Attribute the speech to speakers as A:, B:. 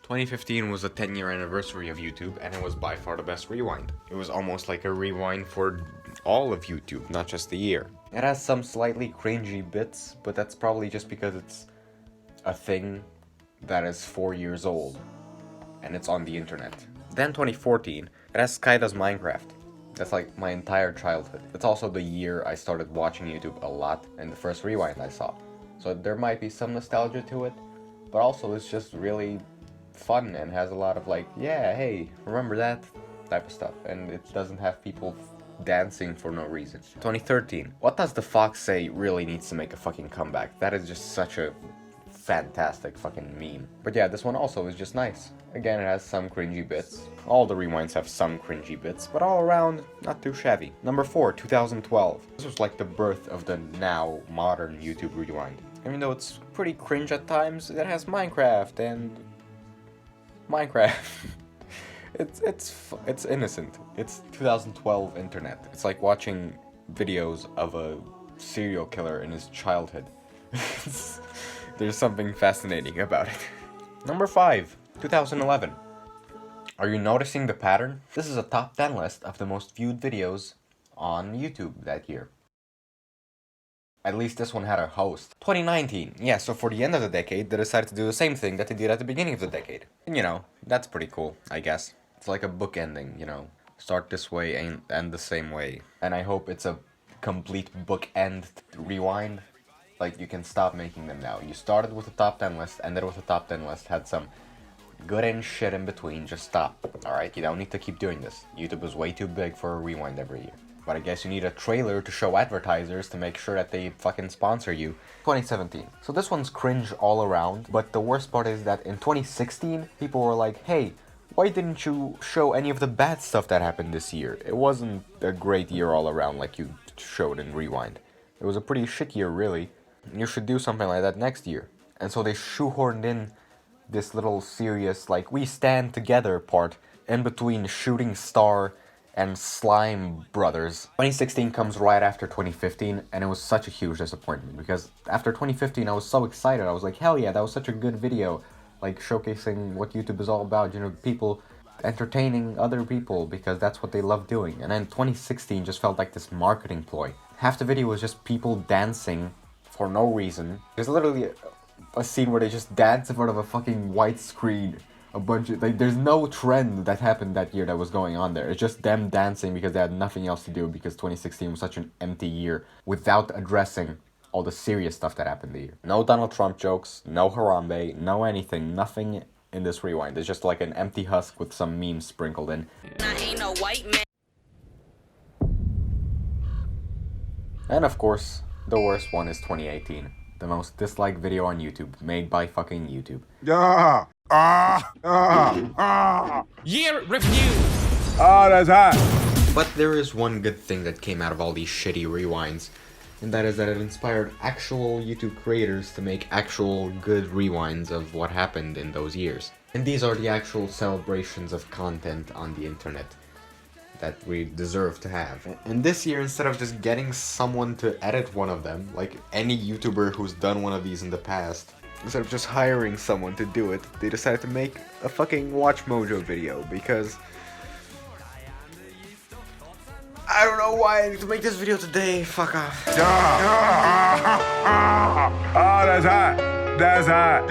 A: 2015 was the 10-year anniversary of YouTube, and it was by far the best rewind. It was almost like a rewind for all of YouTube, not just the year. It has some slightly cringy bits, but that's probably just because it's a thing that is 4 years old, and it's on the internet. Then 2014, it has Sky Does Minecraft. That's like my entire childhood. It's also the year I started watching YouTube a lot, and the first rewind I saw. So there might be some nostalgia to it, but also it's just really fun and has a lot of like, yeah, hey, remember that type of stuff. And it doesn't have people dancing for no reason. 2013, What Does the Fox Say really needs to make a fucking comeback. That is just such a fantastic fucking meme. But yeah, this one also is just nice. Again, it has some cringy bits. All the rewinds have some cringy bits, but all around, not too shabby. Number 4, 2012. This was like the birth of the now modern YouTube rewind. Even though it's pretty cringe at times, it has Minecraft and Minecraft. It's innocent. It's 2012 internet. It's like watching videos of a serial killer in his childhood. There's something fascinating about it. Number 5, 2011. Are you noticing the pattern? This is a top 10 list of the most viewed videos on YouTube that year. At least this one had a host. 2019. Yeah, so for the end of the decade, they decided to do the same thing that they did at the beginning of the decade. And you know, that's pretty cool, I guess. It's like a book ending, you know. Start this way and end the same way. And I hope it's a complete book end rewind. Like, you can stop making them now. You started with a top 10 list, ended with a top 10 list, had some good and shit in between. Just stop, alright? You don't need to keep doing this. YouTube is way too big for a rewind every year. But I guess you need a trailer to show advertisers to make sure that they fucking sponsor you. 2017. So this one's cringe all around, but the worst part is that in 2016, people were like, hey, why didn't you show any of the bad stuff that happened this year? It wasn't a great year all around like you showed in Rewind. It was a pretty shit year, really. You should do something like that next year. And so they shoehorned in this little serious, like, we stand together part in between Shooting Star and Slime Brothers. 2016 comes right after 2015, and it was such a huge disappointment, because after 2015 I was so excited. I was like, hell yeah, that was such a good video, like showcasing what YouTube is all about, you know, people entertaining other people, because that's what they love doing. And then 2016 just felt like this marketing ploy. Half the video was just people dancing for no reason. There's literally a scene where they just dance in front of a fucking white screen. A bunch of, like, there's no trend that happened that year that was going on there. It's just them dancing because they had nothing else to do, because 2016 was such an empty year without addressing all the serious stuff that happened the year. No Donald Trump jokes, no Harambe, no anything, nothing in this rewind. It's just like an empty husk with some memes sprinkled in.
B: I ain't no white man.
A: And of course, the worst one is 2018. The most disliked video on YouTube, made by fucking YouTube.
C: Year review!
D: Oh, that's hot.
A: But there is one good thing that came out of all these shitty rewinds, and that is that it inspired actual YouTube creators to make actual good rewinds of what happened in those years. And these are the actual celebrations of content on the internet that we deserve to have. And this year, instead of just getting someone to edit one of them, like any YouTuber who's done one of these in the past, instead of just hiring someone to do it, they decided to make a fucking Watch Mojo video, because I don't know why I need to make this video today. Fuck off.
D: Oh, that's hot. That's hot.